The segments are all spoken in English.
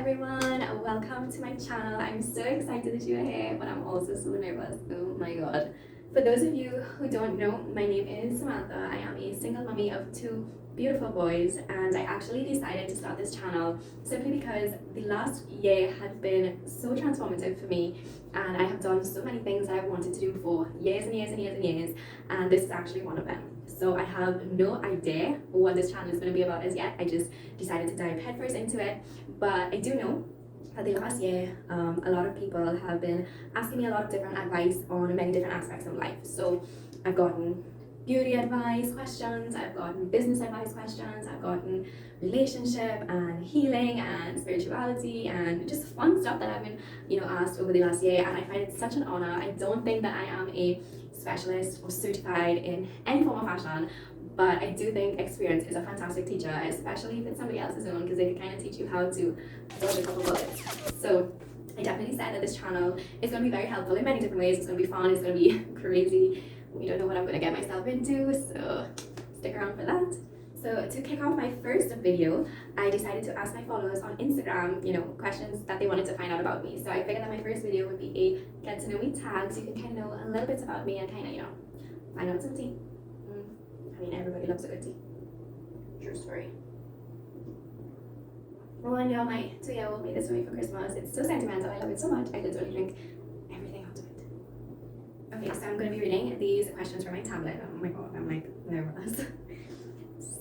everyone, welcome to my channel. I'm so excited that you're here, but I'm also so nervous. Oh my god. For those of you who don't know, my name is Samantha. I am a single mommy of two beautiful boys, and I actually decided to start this channel simply because the last year had been so transformative for me, and I have done so many things that I've wanted to do for years and years and years and years, and this is actually one of them. So I have no idea what this channel is going to be about as yet. I just decided to dive headfirst into it, but I do know that the last year a lot of people have been asking me a lot of different advice on many different aspects of life. So I've gotten beauty advice questions, I've gotten business advice questions, I've gotten relationship and healing and spirituality and just fun stuff that I've been asked over the last year, and I find it such an honor. I don't think that I am a specialist or certified in any form of fashion, but I do think experience is a fantastic teacher, especially if it's somebody else's own, because they can kind of teach you how to dodge a couple bullets. So I definitely said that this channel is going to be very helpful in many different ways. It's going to be fun, it's going to be crazy. We don't know what I'm going to get myself into, so stick around for that. So to kick off my first video, I decided to ask my followers on Instagram, questions that they wanted to find out about me. So I figured that my first video would be a get to know me tag, so you can kind of know a little bit about me and kind of, find out some tea. I mean, everybody loves a good tea. True story. Well, I know my 2-year-old made this for me for Christmas. It's so sentimental. I love it so much. I literally drink everything out of it. Okay, so I'm going to be reading these questions from my tablet. Oh my god, I'm like nervous.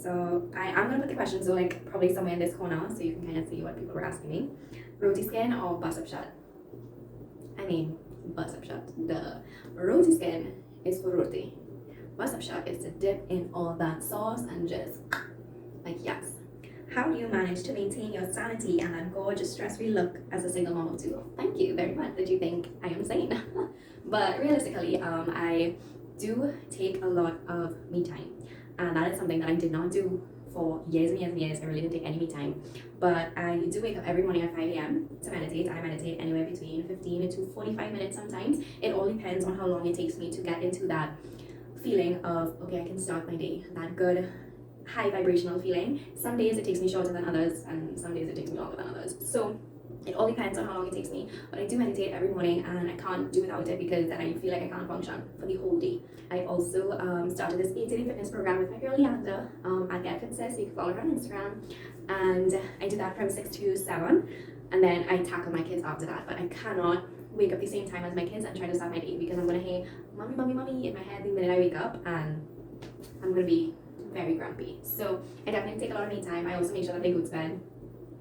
So I'm going to put the questions like probably somewhere in this corner so you can kind of see what people were asking me. Roti skin or bust up shut? I mean, bust up shut. The roti skin is for roti. Bust up shut is to dip in all that sauce and just like yes. How do you manage to maintain your sanity and that gorgeous stress-free look as a single mom of two? Thank you very much that you think I am sane. But realistically, I do take a lot of me time, and that is something that I did not do for years and years and years. I really didn't take any me time, but I do wake up every morning at 5 a.m. to meditate. I meditate anywhere between 15 to 45 minutes sometimes. It all depends on how long it takes me to get into that feeling of, okay, I can start my day, that good high vibrational feeling. Some days it takes me shorter than others, and some days it takes me longer than others. So it all depends on how long it takes me, but I do meditate every morning, and I can't do without it because then I feel like I can't function for the whole day. I also started this 8-day fitness program with my girl Leanda at Get Fit Sis, so you can follow her on Instagram, and I do that from 6 to 7, and then I tackle my kids after that. But I cannot wake up the same time as my kids and try to start my day, because I'm going to hear mommy, mommy, mommy in my head the minute I wake up, and I'm going to be very grumpy. So I definitely take a lot of me time. I also make sure that they go to bed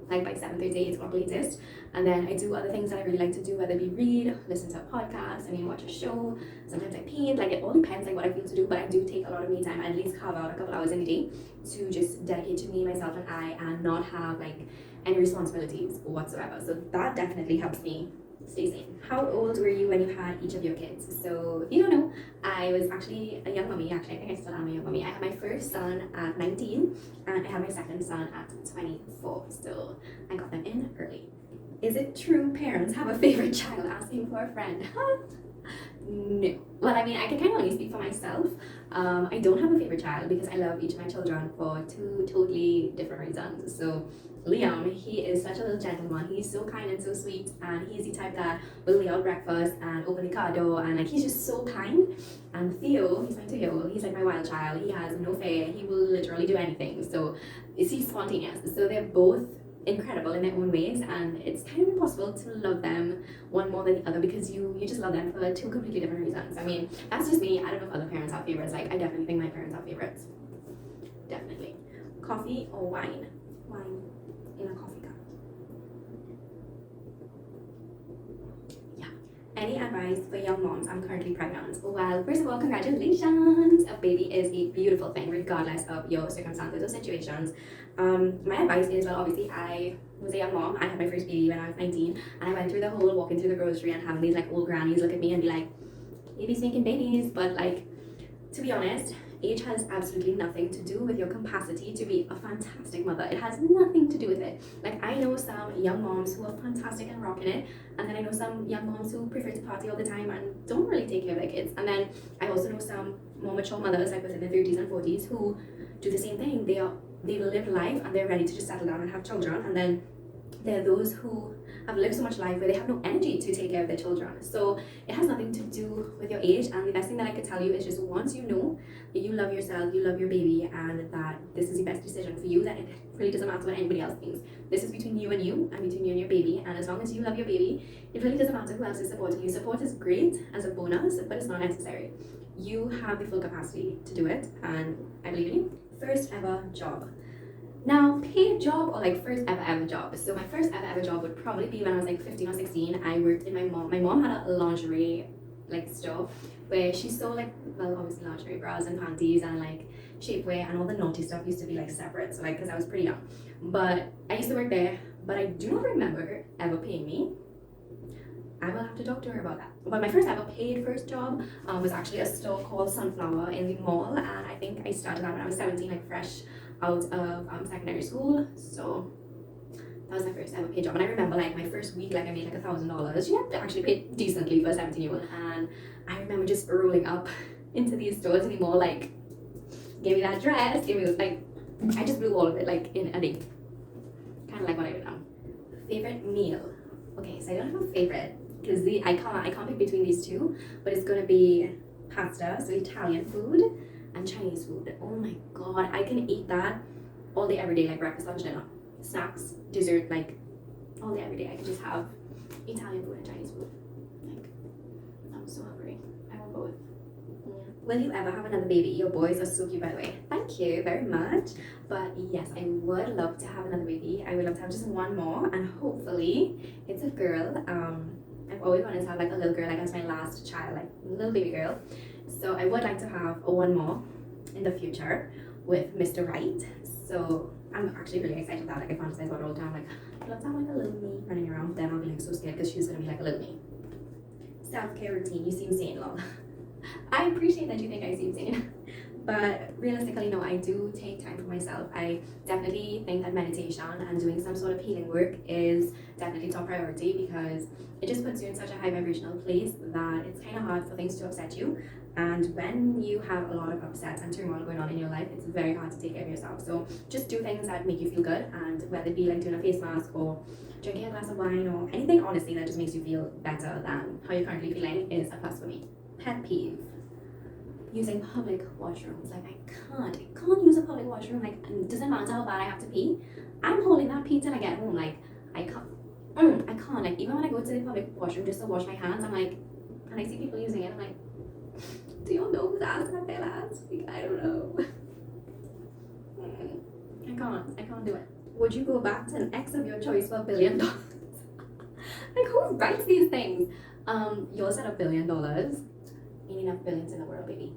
like by 7:30, 8 o'clock latest, and then I do other things that I really like to do, whether it be read, listen to a podcast, watch a show, sometimes I paint. Like, it all depends like what I feel to do, but I do take a lot of me time. I at least carve out a couple hours in a day to just dedicate to me, myself, and I, and not have like any responsibilities whatsoever. So that definitely helps me stay sane. How old were you when you had each of your kids? So if you don't know, I was actually a young mommy. Actually, I think I still am a young mommy. I had my first son at 19, and I had my second son at 24. So I got them in early. Is it true parents have a favorite child asking for a friend? No. Well, I mean, I can kind of only speak for myself. I don't have a favorite child because I love each of my children for two totally different reasons. So Liam, he is such a little gentleman. He's so kind and so sweet, and he's the type that will lay out breakfast and open the car door, and like, he's just so kind. And Theo, he's my 2-year-old, he's like my wild child. He has no fear. He will literally do anything. So he's spontaneous. So they're both incredible in their own ways, and it's kind of impossible to love them one more than the other because you just love them for two completely different reasons. I mean, that's just me. I don't know if other parents have favorites. Like, I definitely think my parents have favorites. Definitely. Coffee or wine? Wine in a coffee cup. Yeah. Any advice for young moms? I'm currently pregnant. Well, first of all, congratulations. A baby is a beautiful thing regardless of your circumstances or situations. My advice is, well, obviously I was a young mom. I had my first baby when I was 19, and I went through the whole walking through the grocery and having these like old grannies look at me and be like, baby's making babies. But like, to be honest, age has absolutely nothing to do with your capacity to be a fantastic mother. It has nothing to do with it. Like, I know some young moms who are fantastic and rocking it, and then I know some young moms who prefer to party all the time and don't really take care of their kids. And then I also know some more mature mothers, like within their 30s and 40s, who do the same thing. They live life and they're ready to just settle down and have children, and then There are those who have lived so much life where they have no energy to take care of their children. So it has nothing to do with your age. And the best thing that I could tell you is just once you know that you love yourself, you love your baby, and that this is the best decision for you, that it really doesn't matter what anybody else thinks. This is between you, and between you and your baby. And as long as you love your baby, it really doesn't matter who else is supporting you. Support is great as a bonus, but it's not necessary. You have the full capacity to do it, and I believe in you. First ever job. Now, paid job or like first ever job. So my first ever job would probably be when I was like 15 or 16. I worked in my mom had a lingerie like store where she sold like, well, obviously lingerie, bras and panties and like shapewear, and all the naughty stuff used to be like separate. So like, because I was pretty young, but I used to work there, but I do not remember ever paying me. I will have to talk to her about that. But my first ever paid first job was actually a store called Sunflower in the mall, and I think I started that when I was 17, like fresh out of secondary school. So that was my first ever paid job. And I remember like my first week, like I made like $1,000. Yeah, I actually paid decently for a 17-year-old. And I remember just rolling up into these stores in the mall, like, give me that dress, give me this, like, I just blew all of it like in a day. Kind of like what I do now. Favorite meal. Okay, so I don't have a favorite because I can't pick between these two, but it's gonna be pasta, so Italian food, and Chinese food. Oh my god, I can eat that all day, every day, like breakfast, lunch, dinner, snacks, dessert, like all day, every day. I can just have Italian food and Chinese food. Like, I'm so hungry. I want both. Yeah. Will you ever have another baby? Your boys are so cute, by the way. Thank you very much. But yes, I would love to have another baby. I would love to have just one more, and hopefully it's a girl. I've always wanted to have like a little girl, like as my last child, like a little baby girl. So I would like to have one more in the future with Mr. Right. So I'm actually really excited about it. Like I fantasize about it all the time. Like I'd love to have like a little me running around. Then I'll be like so scared because she's gonna be like a little me. Self-care routine. You seem sane, lol. I appreciate that you think I seem sane. But realistically, no, I do take time for myself. I definitely think that meditation and doing some sort of healing work is definitely top priority because it just puts you in such a high vibrational place that it's kind of hard for things to upset you. And when you have a lot of upset and turmoil going on in your life, it's very hard to take care of yourself. So just do things that make you feel good, and whether it be like doing a face mask or drinking a glass of wine or anything, honestly, that just makes you feel better than how you're currently feeling is a plus for me. Pet peeve. Using public washrooms. Like I can't use a public washroom. Like it doesn't matter how bad I have to pee. I'm holding that pee till I get home. Like I can't. Like even when I go to the public washroom just to wash my hands, I'm like, and I see people using it, I'm like, do you know whose ass have their ass? Like, I don't know. I can't do it. Would you go back to an ex of your choice for $1 billion? Like who writes these things? Yours said $1 billion. Ain't enough billions in the world, baby.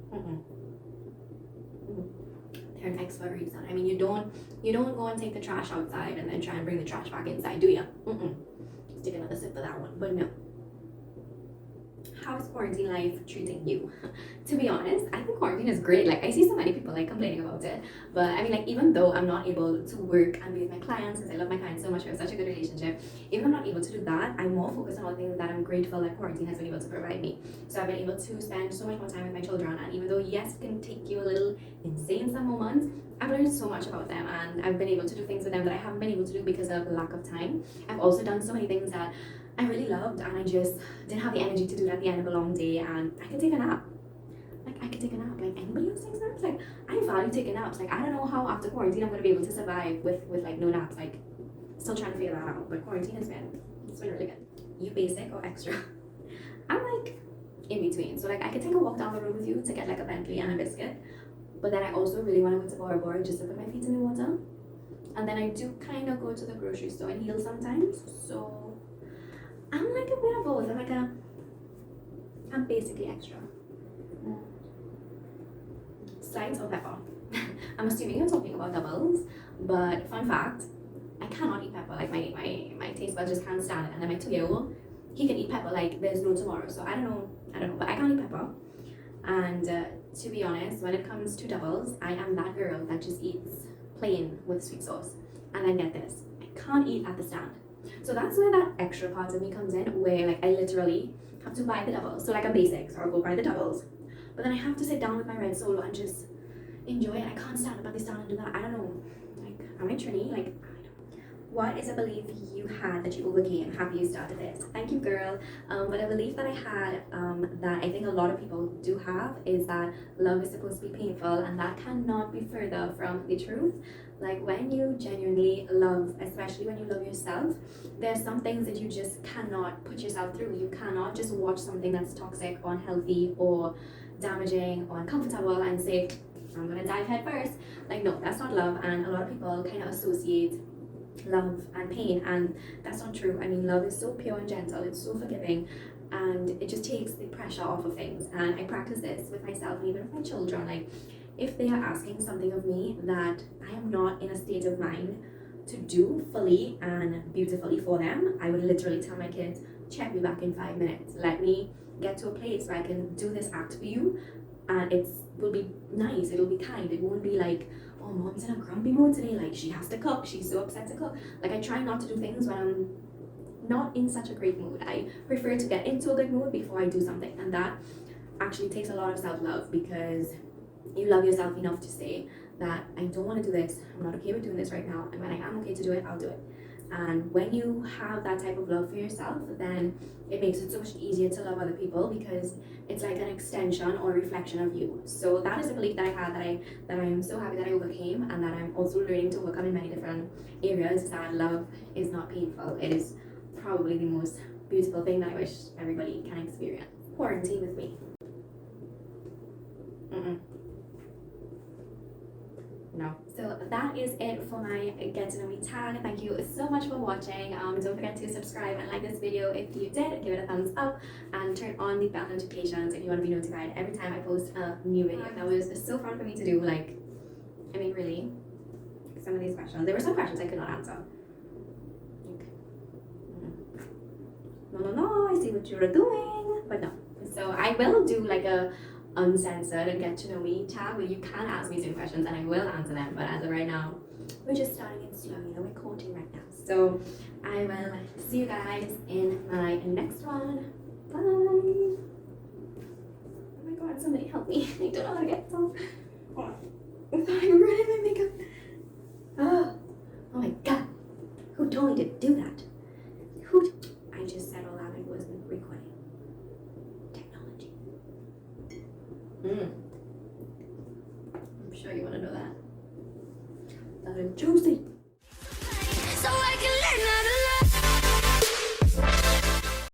They're an ex for a reason. I mean, you don't go and take the trash outside and then try and bring the trash back inside, do you? Just take another sip for that one. But no. How is quarantine life treating you? To be honest, I think quarantine is great. Like I see so many people like complaining about it, but I mean, like even though I'm not able to work and be with my clients, because I love my clients so much, we have such a good relationship, even if I'm not able to do that, I'm more focused on all the things that I'm grateful that quarantine has been able to provide me. So I've been able to spend so much more time with my children, and even though yes, it can take you a little insane some moments, I've learned so much about them, and I've been able to do things with them that I haven't been able to do because of lack of time. I've also done so many things that I really loved, and I just didn't have the energy to do it at the end of a long day, and I could take a nap. Like, I could take a nap. Like, anybody else takes naps? Like, I value taking naps. Like, I don't know how after quarantine I'm going to be able to survive with like, no naps. Like, still trying to figure that out, but quarantine it's been really good. You basic or extra? I'm, like, in between. So, like, I could take a walk down the road with you to get, like, a Bentley and a biscuit, but then I also really want to go to Bora Bora just to put my feet in the water. And then I do kind of go to the grocery store and heal sometimes, so I'm like a bit of both. I'm basically extra. Slides or pepper? I'm assuming you're talking about doubles, but fun fact, I cannot eat pepper. Like my taste buds just can't stand it. And then my 2-year-old, he can eat pepper like there's no tomorrow. So I don't know, but I can't eat pepper. And to be honest, when it comes to doubles, I am that girl that just eats plain with sweet sauce. And then get this, I can't eat at the stand. So that's where that extra part of me comes in, where like I literally have to buy the doubles. So like a basic, so I'll go buy the doubles. But then I have to sit down with my red solo and just enjoy it. I can't stand up at the stand and do that. I don't know. Like, am I Trini? Like, I don't know. What is a belief you had that you overcame? Happy you started this. Thank you, girl. But a belief that I had that I think a lot of people do have is that love is supposed to be painful, and that cannot be further from the truth. Like when you genuinely love, especially when you love yourself, there's some things that you just cannot put yourself through. You cannot just watch something that's toxic or unhealthy or damaging or uncomfortable and say, I'm gonna dive head first. Like, no, that's not love. And a lot of people kind of associate love and pain, and that's not true. I mean, love is so pure and gentle, it's so forgiving, and it just takes the pressure off of things. And I practice this with myself and even with my children. Like, if they are asking something of me that I am not in a state of mind to do fully and beautifully for them, I would literally tell my kids, check me back in 5 minutes. Let me get to a place where I can do this act for you, and it will be nice, it'll be kind. It won't be like, oh, mom's in a grumpy mood today, like she has to cook, she's so upset to cook. Like, I try not to do things when I'm not in such a great mood. I prefer to get into a good mood before I do something, and that actually takes a lot of self-love, because you love yourself enough to say that I don't want to do this, I'm not okay with doing this right now, and when I am okay to do it, I'll do it. And when you have that type of love for yourself, then it makes it so much easier to love other people, because it's like an extension or a reflection of you. So that is a belief that I had, that I am so happy that I overcame, and that I'm also learning to work on in many different areas, that love is not painful. It is probably the most beautiful thing that I wish everybody can experience. Quarantine with me. No. So that is it for my get to know me tag. Thank you so much for watching. Don't forget to subscribe and like this video if you did. Give it a thumbs up and turn on the bell notifications if you want to be notified every time I post a new video. That was so fun for me to do. Like, I mean, really, some of these questions, there were some questions I could not answer. Okay. No, I see what you're doing, but no. So I will do like a uncensored and get to know me tab where you can ask me some questions and I will answer them, but as of right now, we're just starting it slow, you know, we're courting right now. So I will see you guys in my next one. Bye. Oh my god, somebody help me. I don't know how to get some. I thought I ruined my makeup. Oh my god, who told me to do that? I just said all that, I wasn't recording. Technology. I'm sure you want to know that. That is juicy.